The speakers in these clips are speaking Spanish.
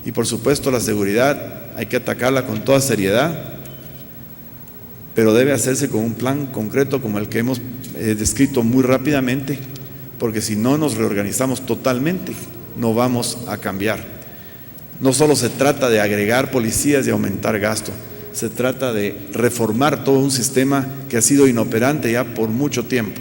Y por supuesto la seguridad hay que atacarla con toda seriedad, pero debe hacerse con un plan concreto como el que hemos descrito muy rápidamente, porque si no nos reorganizamos totalmente, no vamos a cambiar. No solo se trata de agregar policías y aumentar gasto, se trata de reformar todo un sistema que ha sido inoperante ya por mucho tiempo.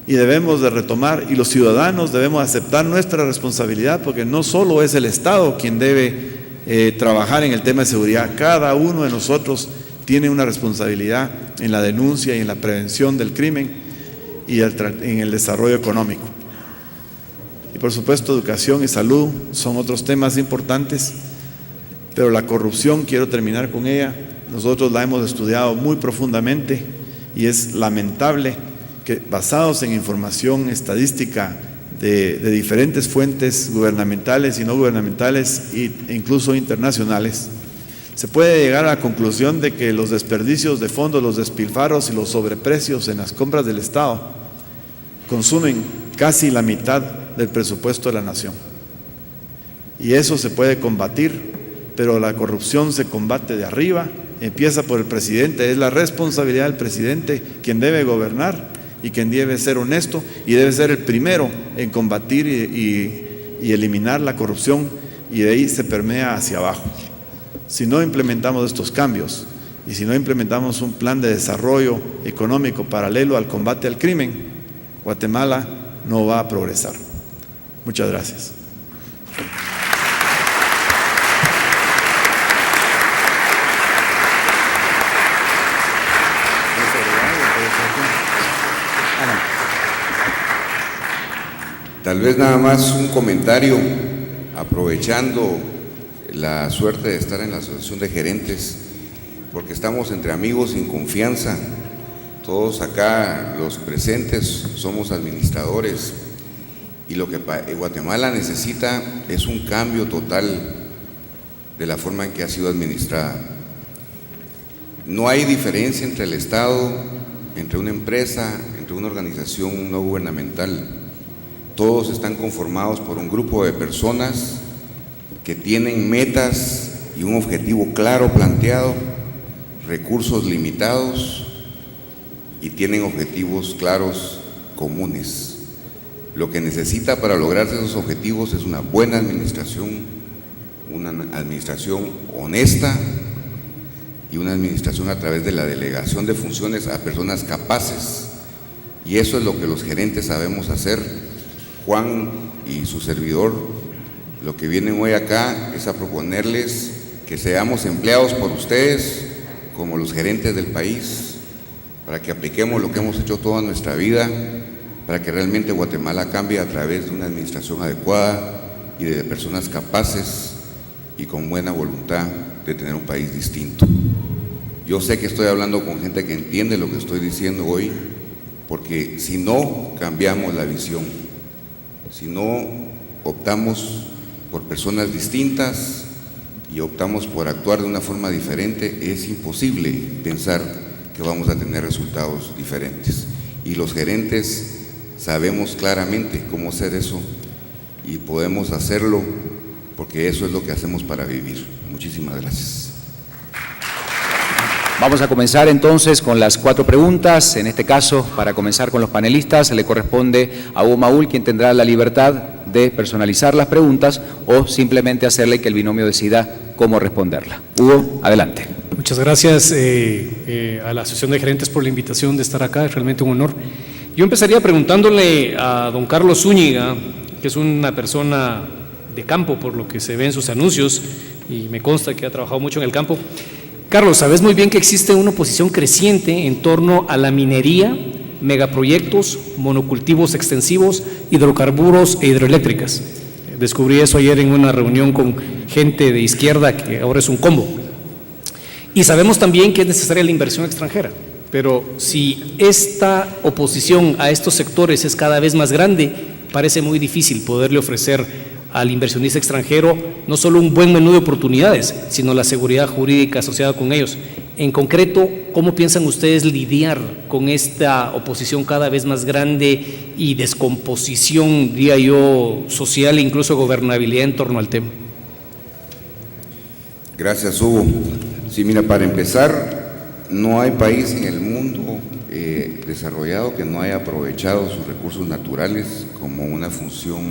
Y debemos de retomar, y los ciudadanos debemos aceptar nuestra responsabilidad, porque no solo es el Estado quien debe trabajar en el tema de seguridad, cada uno de nosotros tiene una responsabilidad en la denuncia y en la prevención del crimen y en el desarrollo económico. Y por supuesto educación y salud son otros temas importantes, pero la corrupción, quiero terminar con ella, nosotros la hemos estudiado muy profundamente y es lamentable que basados en información estadística de diferentes fuentes gubernamentales y no gubernamentales e incluso internacionales, se puede llegar a la conclusión de que los desperdicios de fondos, los despilfarros y los sobreprecios en las compras del Estado consumen casi la mitad del presupuesto de la nación. Y eso se puede combatir, pero la corrupción se combate de arriba, empieza por el presidente, es la responsabilidad del presidente quien debe gobernar y quien debe ser honesto y debe ser el primero en combatir y eliminar la corrupción, y de ahí se permea hacia abajo. Si no implementamos estos cambios y si no implementamos un plan de desarrollo económico paralelo al combate al crimen, Guatemala no va a progresar. Muchas gracias. Tal vez nada más un comentario, aprovechando la suerte de estar en la Asociación de Gerentes, porque estamos entre amigos sin confianza. Todos acá, los presentes, somos administradores, y lo que Guatemala necesita es un cambio total de la forma en que ha sido administrada. No hay diferencia entre el Estado, entre una empresa, entre una organización no gubernamental. Todos están conformados por un grupo de personas que tienen metas y un objetivo claro planteado, recursos limitados y tienen objetivos claros comunes. Lo que necesita para lograr esos objetivos es una buena administración, una administración honesta y una administración a través de la delegación de funciones a personas capaces. Y eso es lo que los gerentes sabemos hacer. Juan y su servidor, lo que vienen hoy acá es a proponerles que seamos empleados por ustedes como los gerentes del país, para que apliquemos lo que hemos hecho toda nuestra vida, para que realmente Guatemala cambie a través de una administración adecuada y de personas capaces y con buena voluntad de tener un país distinto. Yo sé que estoy hablando con gente que entiende lo que estoy diciendo hoy, porque si no cambiamos la visión, si no optamos por personas distintas y optamos por actuar de una forma diferente, es imposible pensar que vamos a tener resultados diferentes. Y los gerentes sabemos claramente cómo hacer eso y podemos hacerlo porque eso es lo que hacemos para vivir. Muchísimas gracias. Vamos a comenzar entonces con las 4 preguntas. En este caso, para comenzar con los panelistas, le corresponde a Hugo Maúl, quien tendrá la libertad de personalizar las preguntas o simplemente hacerle que el binomio decida cómo responderla. Hugo, adelante. Muchas gracias a la Asociación de Gerentes por la invitación de estar acá, es realmente un honor. Yo empezaría preguntándole a don Carlos Zúñiga, que es una persona de campo por lo que se ve en sus anuncios y me consta que ha trabajado mucho en el campo. Carlos, sabes muy bien que existe una oposición creciente en torno a la minería, megaproyectos, monocultivos extensivos, hidrocarburos e hidroeléctricas. Descubrí eso ayer en una reunión con gente de izquierda que ahora es un combo. Y sabemos también que es necesaria la inversión extranjera, pero si esta oposición a estos sectores es cada vez más grande, parece muy difícil poderle ofrecer al inversionista extranjero no solo un buen menú de oportunidades, sino la seguridad jurídica asociada con ellos. En concreto, ¿cómo piensan ustedes lidiar con esta oposición cada vez más grande y descomposición, diría yo, social e incluso gobernabilidad en torno al tema? Gracias, Hugo. Sí, mira, para empezar, no hay país en el mundo desarrollado que no haya aprovechado sus recursos naturales como una función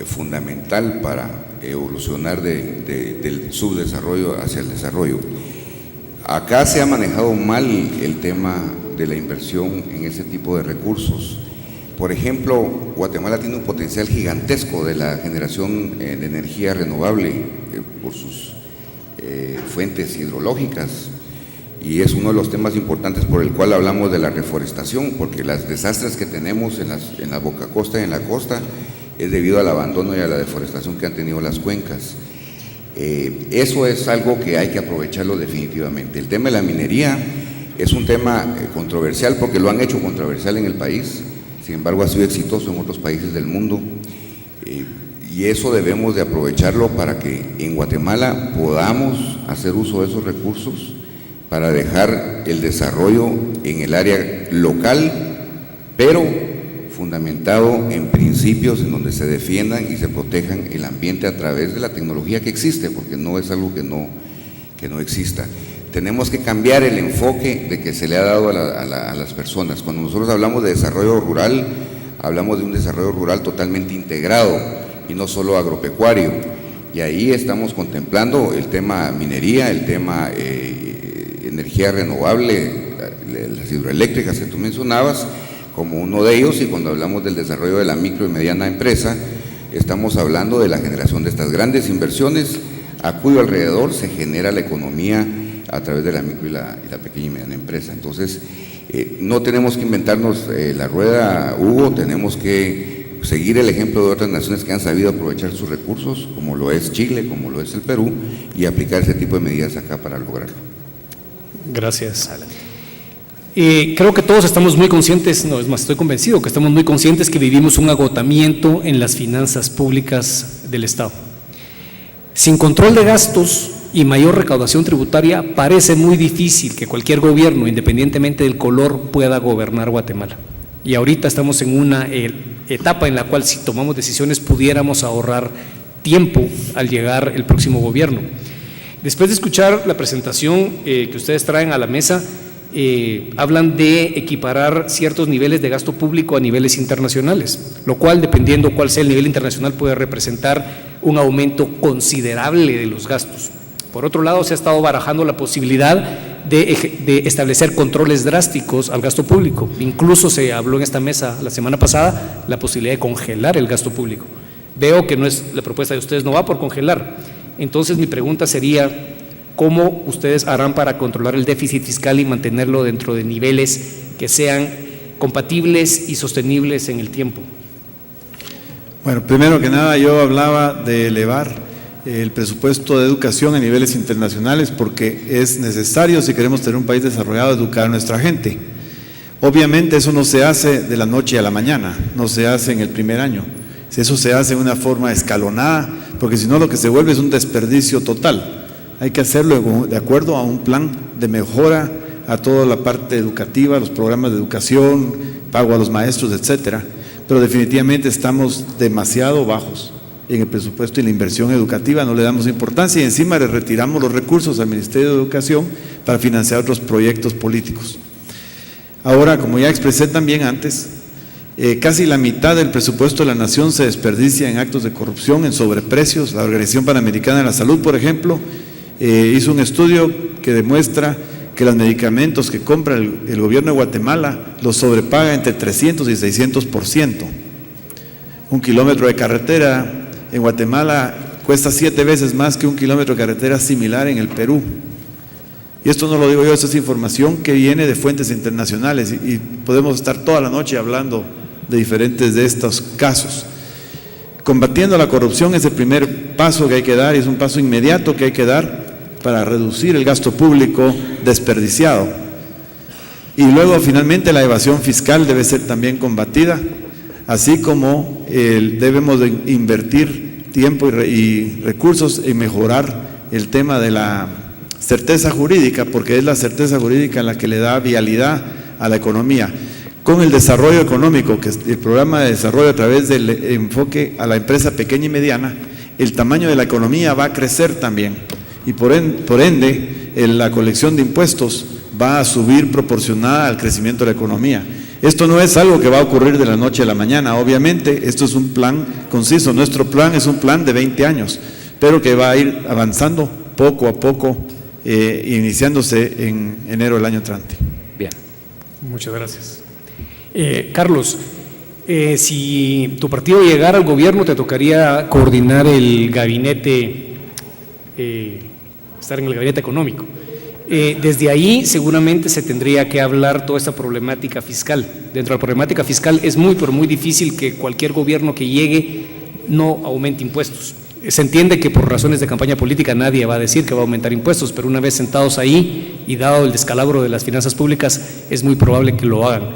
fundamental para evolucionar del subdesarrollo hacia el desarrollo. Acá se ha manejado mal el tema de la inversión en ese tipo de recursos. Por ejemplo, Guatemala tiene un potencial gigantesco de la generación de energía renovable por sus fuentes hidrológicas, y es uno de los temas importantes por el cual hablamos de la reforestación, porque los desastres que tenemos en la boca costa y en la costa es debido al abandono y a la deforestación que han tenido las cuencas. Eso es algo que hay que aprovecharlo definitivamente. El tema de la minería es un tema controversial porque lo han hecho controversial en el país, sin embargo ha sido exitoso en otros países del mundo, y eso debemos de aprovecharlo para que en Guatemala podamos hacer uso de esos recursos para dejar el desarrollo en el área local, pero fundamentado en principios en donde se defiendan y se protejan el ambiente a través de la tecnología que existe, porque no es algo que no exista. Tenemos que cambiar el enfoque de que se le ha dado a las personas. Cuando nosotros hablamos de desarrollo rural, hablamos de un desarrollo rural totalmente integrado y no solo agropecuario. Y ahí estamos contemplando el tema minería, el tema energía renovable, las hidroeléctricas que tú mencionabas, como uno de ellos, y cuando hablamos del desarrollo de la micro y mediana empresa, estamos hablando de la generación de estas grandes inversiones a cuyo alrededor se genera la economía a través de la micro y la pequeña y mediana empresa. Entonces, no tenemos que inventarnos la rueda, Hugo, tenemos que seguir el ejemplo de otras naciones que han sabido aprovechar sus recursos, como lo es Chile, como lo es el Perú, y aplicar ese tipo de medidas acá para lograrlo. Gracias. Creo que todos estamos muy conscientes, no, es más, estoy convencido que estamos muy conscientes que vivimos un agotamiento en las finanzas públicas del Estado. Sin control de gastos y mayor recaudación tributaria, parece muy difícil que cualquier gobierno, independientemente del color, pueda gobernar Guatemala. Y ahorita estamos en una etapa en la cual, si tomamos decisiones, pudiéramos ahorrar tiempo al llegar el próximo gobierno. Después de escuchar la presentación que ustedes traen a la mesa, hablan de equiparar ciertos niveles de gasto público a niveles internacionales, lo cual, dependiendo cuál sea el nivel internacional, puede representar un aumento considerable de los gastos. Por otro lado, se ha estado barajando la posibilidad de establecer controles drásticos al gasto público. Incluso se habló en esta mesa la semana pasada la posibilidad de congelar el gasto público. Veo que no es la propuesta de ustedes, no va por congelar. Entonces mi pregunta sería, ¿cómo ustedes harán para controlar el déficit fiscal y mantenerlo dentro de niveles que sean compatibles y sostenibles en el tiempo? Bueno, primero que nada yo hablaba de elevar el presupuesto de educación a niveles internacionales porque es necesario, si queremos tener un país desarrollado, educar a nuestra gente. Obviamente eso no se hace de la noche a la mañana, no se hace en el primer año. Eso se hace de una forma escalonada, porque si no lo que se vuelve es un desperdicio total. Hay que hacerlo de acuerdo a un plan de mejora a toda la parte educativa, los programas de educación, pago a los maestros, etcétera. Pero definitivamente estamos demasiado bajos en el presupuesto y la inversión educativa, no le damos importancia y encima le retiramos los recursos al Ministerio de Educación para financiar otros proyectos políticos. Ahora, como ya expresé también antes, casi la mitad del presupuesto de la nación se desperdicia en actos de corrupción, en sobreprecios. La Organización Panamericana de la Salud, por ejemplo, hizo un estudio que demuestra que los medicamentos que compra el gobierno de Guatemala los sobrepaga entre 300 y 600%. Un kilómetro de carretera en Guatemala cuesta 7 veces más que un kilómetro de carretera similar en el Perú. Y esto no lo digo yo, esta es información que viene de fuentes internacionales y podemos estar toda la noche hablando de diferentes de estos casos. Combatiendo la corrupción es el primer paso que hay que dar y es un paso inmediato que hay que dar para reducir el gasto público desperdiciado. Y luego finalmente la evasión fiscal debe ser también combatida, así como debemos de invertir tiempo y recursos en mejorar el tema de la certeza jurídica, porque es la certeza jurídica la que le da vialidad a la economía. Con el desarrollo económico, que es el programa de desarrollo a través del enfoque a la empresa pequeña y mediana, el tamaño de la economía va a crecer también. y por ende la colección de impuestos va a subir proporcionada al crecimiento de la economía. Esto no es algo que va a ocurrir de la noche a la mañana, obviamente esto es un plan conciso, nuestro plan es un plan de 20 años, pero que va a ir avanzando poco a poco, iniciándose en enero del año entrante. Bien, muchas gracias. Carlos, si tu partido llegara al gobierno, te tocaría coordinar el gabinete, estar en el gabinete económico. Desde ahí seguramente se tendría que hablar toda esta problemática fiscal. Dentro de la problemática fiscal es pero muy difícil que cualquier gobierno que llegue no aumente impuestos. Se entiende que por razones de campaña política nadie va a decir que va a aumentar impuestos, pero una vez sentados ahí y dado el descalabro de las finanzas públicas, es muy probable que lo hagan.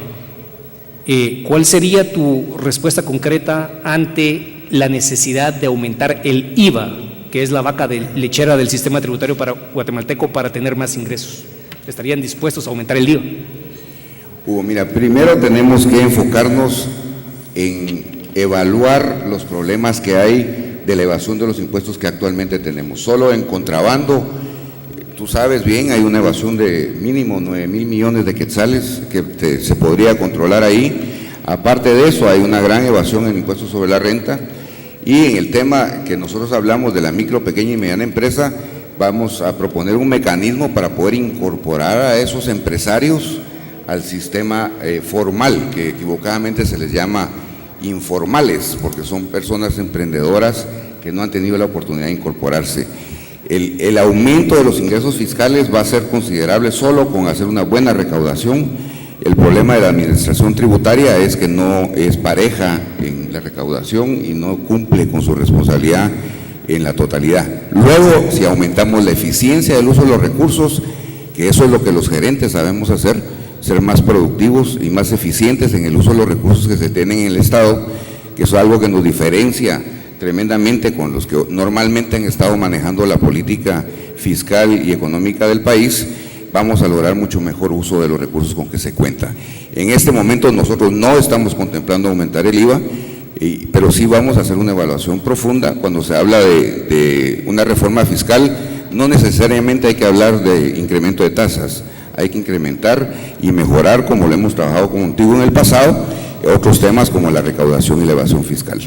¿Cuál sería tu respuesta concreta ante la necesidad de aumentar el IVA, que es la vaca lechera del sistema tributario guatemalteco, para tener más ingresos? ¿Estarían dispuestos a aumentar el IVA? Hugo, mira, primero tenemos que enfocarnos en evaluar los problemas que hay de elevación de los impuestos que actualmente tenemos. Solo en contrabando, tú sabes bien, hay una evasión de mínimo 9,000 millones de quetzales que se podría controlar ahí. Aparte de eso, hay una gran evasión en impuestos sobre la renta. Y en el tema que nosotros hablamos de la micro, pequeña y mediana empresa, vamos a proponer un mecanismo para poder incorporar a esos empresarios al sistema formal, que equivocadamente se les llama informales, porque son personas emprendedoras que no han tenido la oportunidad de incorporarse. El aumento de los ingresos fiscales va a ser considerable solo con hacer una buena recaudación. El problema de la administración tributaria es que no es pareja en la recaudación y no cumple con su responsabilidad en la totalidad. Luego, si aumentamos la eficiencia del uso de los recursos, que eso es lo que los gerentes sabemos hacer, ser más productivos y más eficientes en el uso de los recursos que se tienen en el Estado, que es algo que nos diferencia tremendamente con los que normalmente han estado manejando la política fiscal y económica del país, vamos a lograr mucho mejor uso de los recursos con que se cuenta. En este momento nosotros no estamos contemplando aumentar el IVA, pero sí vamos a hacer una evaluación profunda. Cuando se habla de una reforma fiscal, no necesariamente hay que hablar de incremento de tasas, hay que incrementar y mejorar, como lo hemos trabajado contigo en el pasado, otros temas como la recaudación y la evasión fiscal.